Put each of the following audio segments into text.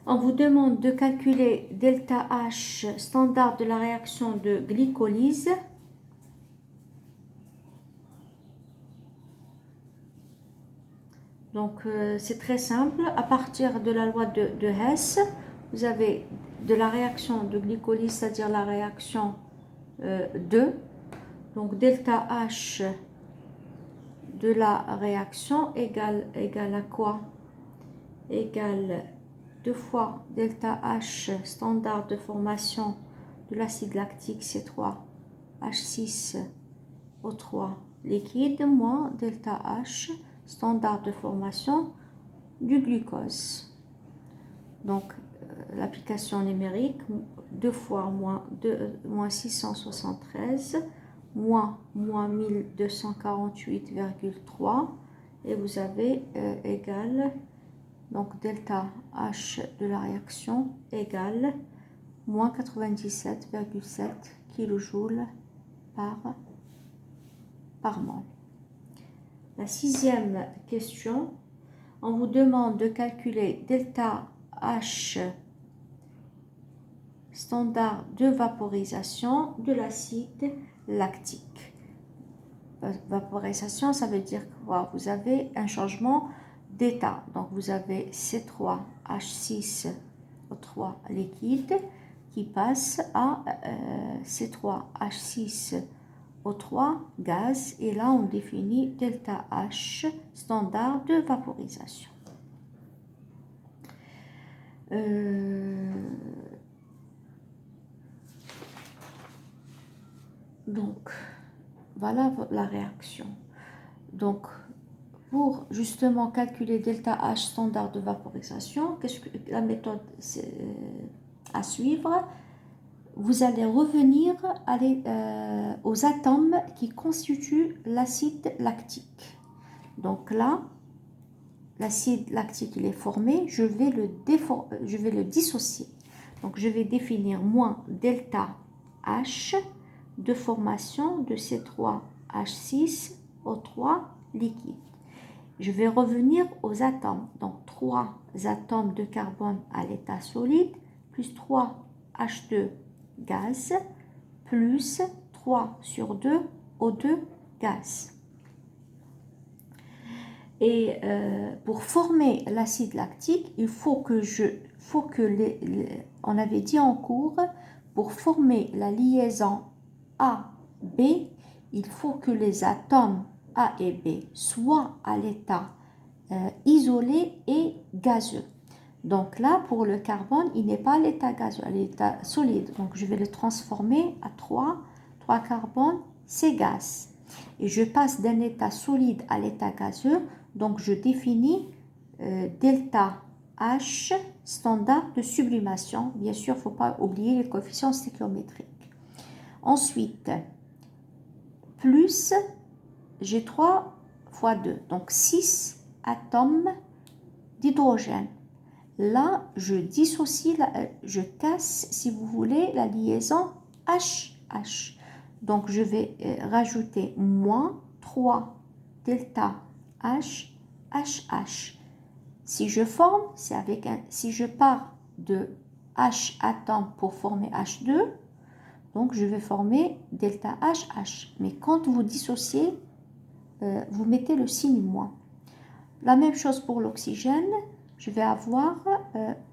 On vous demande de calculer delta H standard de la réaction de glycolyse. Donc c'est très simple. À partir de la loi de Hess, vous avez de la réaction de glycolyse, c'est-à-dire la réaction 2. Donc delta H de la réaction égale à quoi? Égale 2 fois delta H standard de formation de l'acide lactique C3H6O3 liquide moins delta H standard de formation du glucose. Donc l'application numérique 2 fois moins 673 moins 1248,3 et vous avez égal, donc delta H de la réaction égale moins 97,7 kJ par mol. La sixième question, on vous demande de calculer delta H standard de vaporisation de l'acide lactique. Vaporisation, ça veut dire que vous avez un changement d'état. Donc vous avez C3H6O3 liquide qui passe à C3H6O3 gaz. Et là, on définit delta H standard de vaporisation. Donc, voilà la réaction. Donc, pour justement calculer delta H standard de vaporisation, qu'est-ce que la méthode à suivre? Vous allez revenir aux atomes qui constituent l'acide lactique. Donc là, l'acide lactique il est formé, je vais le dissocier. Donc je vais définir moins delta H de formation de C3H6O3 liquide. Je vais revenir aux atomes. Donc 3 atomes de carbone à l'état solide, plus 3 H2 gaz, plus 3 sur 2 O2 gaz. Et pour former l'acide lactique, il faut que on avait dit en cours, pour former la liaison A-B, il faut que les atomes A et B soient à l'état isolé et gazeux. Donc là, pour le carbone, il n'est pas à l'état gazeux, à l'état solide. Donc je vais le transformer à 3 carbone, c'est gaz. Et je passe d'un état solide à l'état gazeux. Donc je définis delta H standard de sublimation. Bien sûr, il ne faut pas oublier les coefficients stéchiométriques. Ensuite, plus, j'ai 3 fois 2, donc 6 atomes d'hydrogène. Là, je dissocie, je casse, si vous voulez, la liaison HH. Donc, je vais rajouter moins 3 delta H, HH. Si je forme, c'est avec si je pars de H atome pour former H2, donc je vais former delta HH. Mais quand vous dissociez, vous mettez le signe moins. La même chose pour l'oxygène, je vais avoir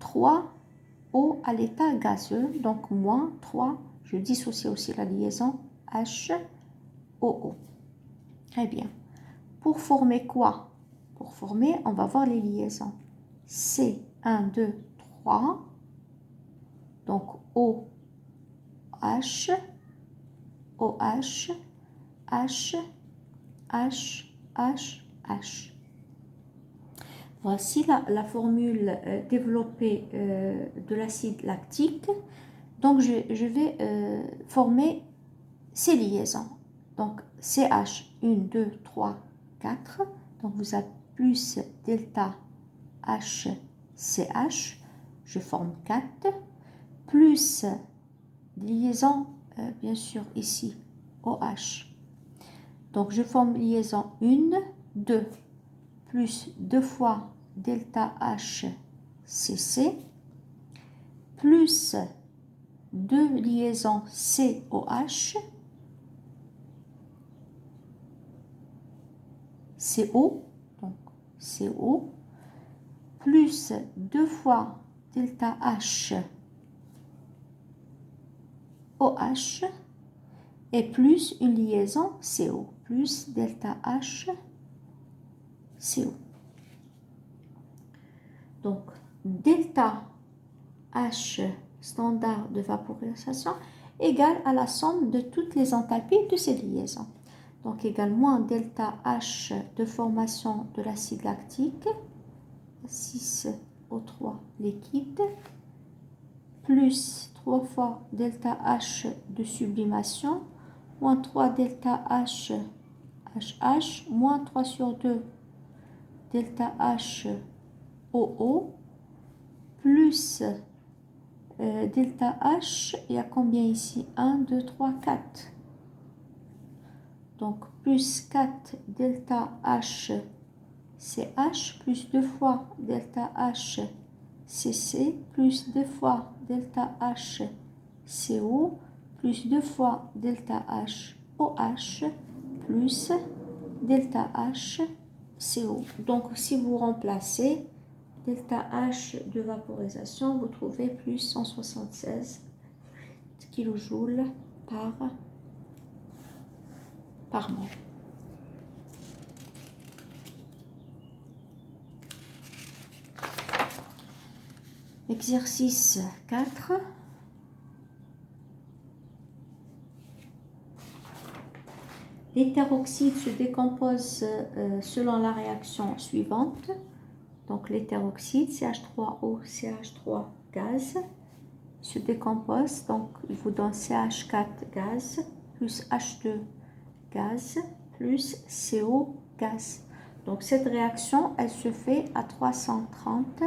3 O à l'état gazeux, donc moins 3, je dissocie aussi la liaison HOO. Très bien. Pour former quoi? Pour former, on va voir les liaisons. C1, 2, 3, donc OH, OH, H, H, H, H. Voici la formule développée de l'acide lactique. Donc, je vais former ces liaisons. Donc, CH, 1, 2, 3, 4. Donc, vous avez plus delta H, CH. Je forme 4. Plus liaison, bien sûr, ici, OH. Donc, je forme liaison 1, 2, plus 2 fois delta H, CC. plus 2 liaisons COH, CO, donc CO, plus 2 fois delta H OH, et plus une liaison CO, plus delta H CO. Donc, delta H standard de vaporisation égale à la somme de toutes les enthalpies de ces liaisons. Donc, égale moins delta H de formation de l'acide lactique, 6O3 liquide, plus 3 fois delta H de sublimation, moins 3 delta H HH, moins 3 sur 2 delta H OO, plus delta H, il y a combien ici? 1, 2, 3, 4. Donc, plus 4 delta H CH, plus 2 fois delta H CC, plus 2 fois delta H CO, plus 2 fois delta H OH, plus delta H CO. Donc, si vous remplacez delta H de vaporisation, vous trouvez plus 176 kJ par mol. Exercice 4. L'éther-oxyde se décompose selon la réaction suivante. Donc l'éther-oxyde, CH3O, CH3 gaz, se décompose. Donc il vous donne CH4 gaz plus H2 gaz plus CO gaz. Donc cette réaction, elle se fait à 330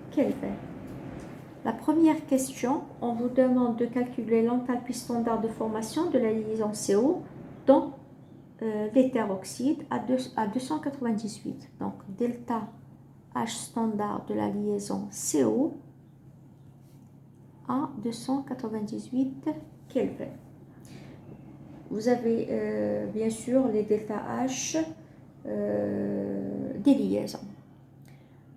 Kelvin. La première question, on vous demande de calculer l'enthalpie standard de formation de la liaison CO dans l'éther-oxyde à 298. Donc delta H standard de la liaison CO à 298 Kelvin. Vous avez bien sûr les delta H des liaisons.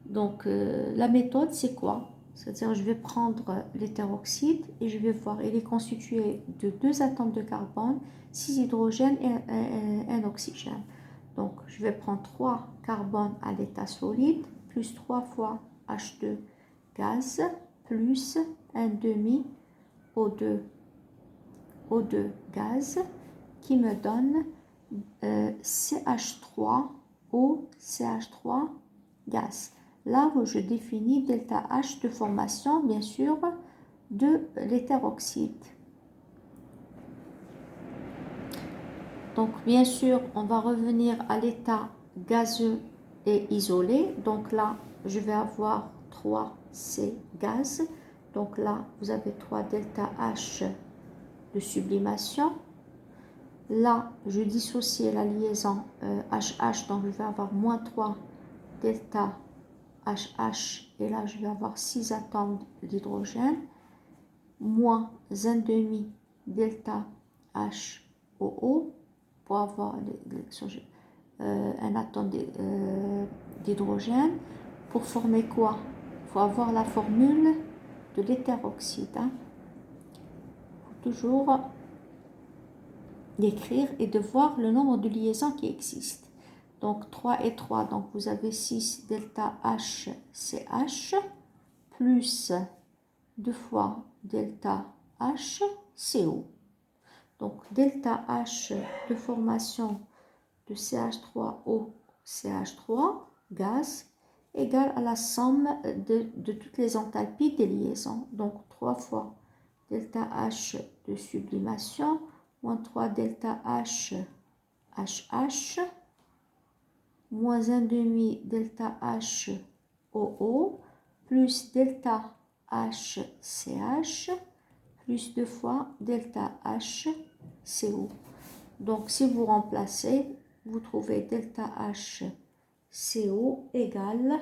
Donc la méthode c'est quoi? C'est-à-dire je vais prendre l'éther-oxyde et je vais voir, il est constitué de 2 atomes de carbone, 6 hydrogènes et un oxygène. Donc je vais prendre 3 carbones à l'état solide, plus 3 fois H2 gaz, plus un demi O2 gaz, qui me donne CH3O, CH3 gaz. Là où je définis delta H de formation, bien sûr, de l'éther-oxyde. Donc, bien sûr, on va revenir à l'état gazeux et isolé. Donc là, je vais avoir 3C gaz. Donc là, vous avez 3 delta H de sublimation. Là, je dissocie la liaison HH, donc je vais avoir moins 3 delta HH, et là je vais avoir 6 atomes d'hydrogène, moins un demi delta HOO pour avoir un atome d'hydrogène. Pour former quoi? Il faut avoir la formule de l'éther-oxyde. Il faut toujours d'écrire et de voir le nombre de liaisons qui existent. Donc 3 et 3, donc vous avez 6 delta H CH plus 2 fois delta H CO. Donc delta H de formation de CH3O CH3 gaz égale à la somme de toutes les enthalpies des liaisons. Donc 3 fois delta H de sublimation moins 3 delta H HH moins un demi delta H OO plus delta H CH plus 2 fois delta H CO. Donc si vous remplacez, vous trouvez delta H CO égale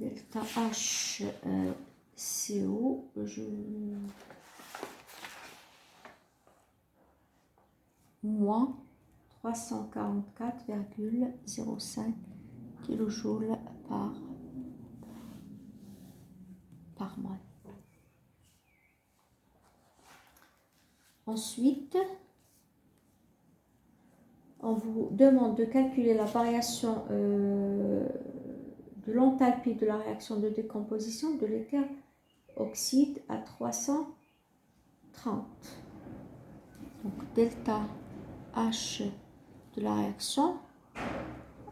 delta H CO, moins 344,05 kJ par mol. Ensuite, on vous demande de calculer la variation de l'enthalpie de la réaction de décomposition de l'éther oxyde à 330. Donc, delta H de la réaction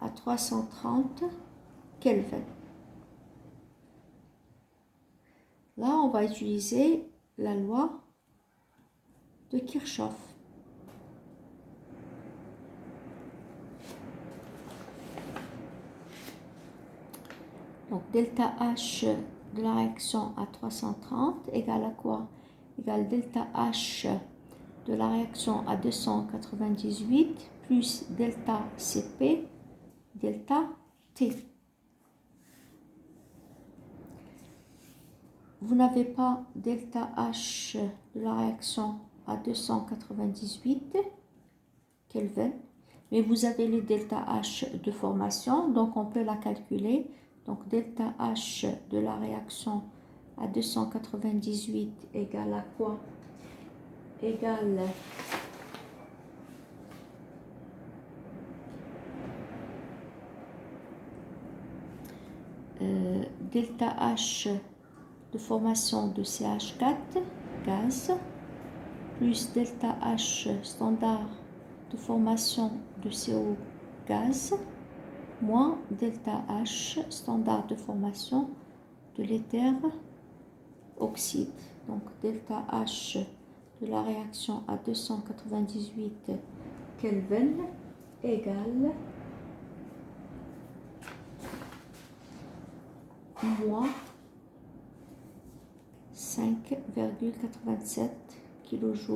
à 330 Kelvin. Là, on va utiliser la loi de Kirchhoff. Donc, delta H de la réaction à 330 égale à quoi? Égale delta H de la réaction à 298 plus delta CP delta T. Vous n'avez pas delta H de la réaction à 298 Kelvin, mais vous avez le delta H de formation, donc on peut la calculer. Donc delta H de la réaction à 298 égale à quoi? Égale delta H de formation de CH4 gaz plus delta H standard de formation de CO gaz moins delta H standard de formation de l'éther oxyde. Donc delta H de la réaction à 298 Kelvin égale moins 5,87 kJ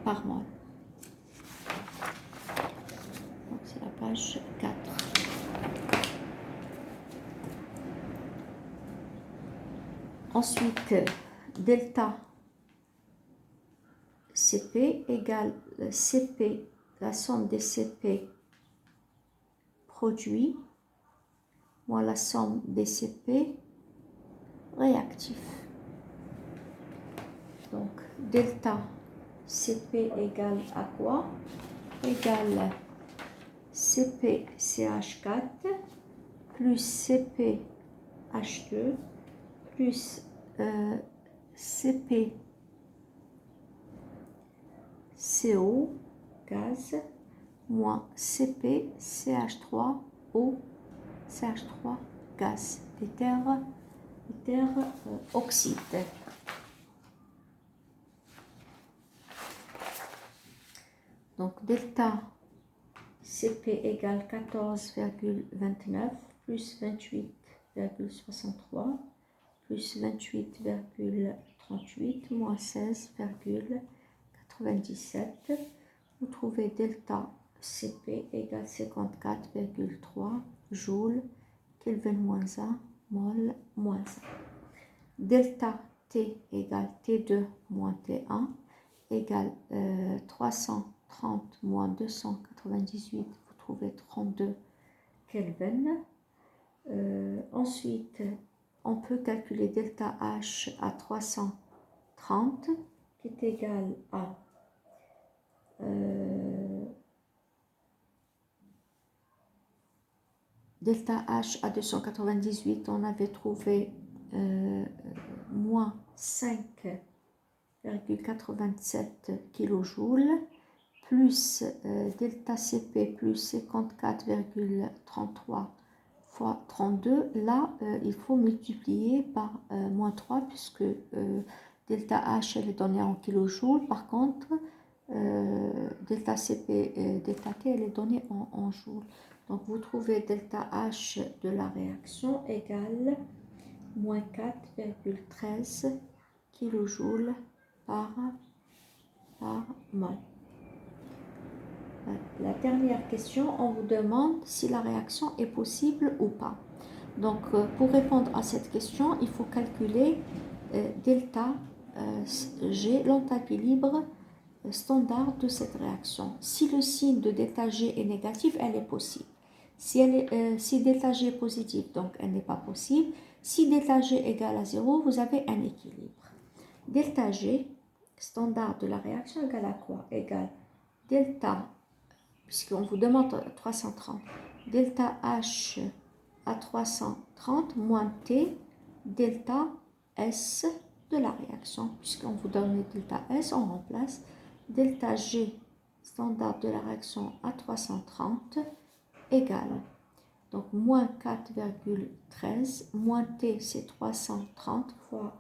par mol. Donc c'est la page 4. Ensuite, delta CP égale CP, la somme des CP produits moins la somme des CP réactifs. Donc, delta CP égale à quoi? Égale CP CH4 plus CP H2 plus CP CO gaz moins CP CH3O CH3 gaz d'éther oxyde. Donc delta CP égale 14,29 plus 28,63 plus 28,38 moins 16,97. Vous trouvez delta CP égale 54,3 joules Kelvin moins 1 mol moins 1. Delta T égale T2 moins T1 égale 330 moins 298, vous trouvez 32 Kelvin. Ensuite, on peut calculer delta H à 330 qui est égal à delta H à 298, on avait trouvé moins 5,87 kJ plus delta CP plus 54,33 fois 32. Là, il faut multiplier par moins 3 puisque delta H elle est donnée en kilojoules. Par contre, delta CP et delta T elle est donnée en joules. Donc vous trouvez delta H de la réaction égale moins 4,13 kJ par mol. La dernière question, on vous demande si la réaction est possible ou pas. Donc, pour répondre à cette question, il faut calculer delta G, l'enthalpie libre standard de cette réaction. Si le signe de delta G est négatif, elle est possible. Si delta G est positif, donc elle n'est pas possible. Si delta G égale à 0, vous avez un équilibre. Delta G, standard de la réaction, égale à quoi? Égale delta, puisqu'on vous demande 330, delta H à 330 moins T, delta S de la réaction. Puisqu'on vous donne le delta S, on remplace delta G, standard de la réaction à 330, égale, donc moins 4,13, moins T c'est 330 fois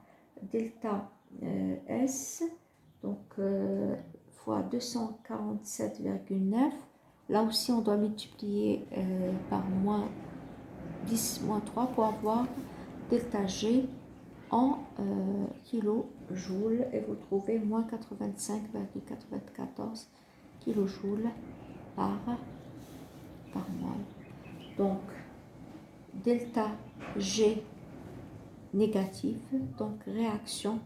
delta S, donc fois 247,9. Là aussi, on doit multiplier par moins 10 moins 3 pour avoir delta G en kilojoules, et vous trouvez moins 85,94 kilojoules par mol. Donc, delta G négatif, donc réaction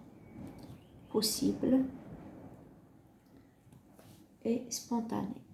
possible et spontanée.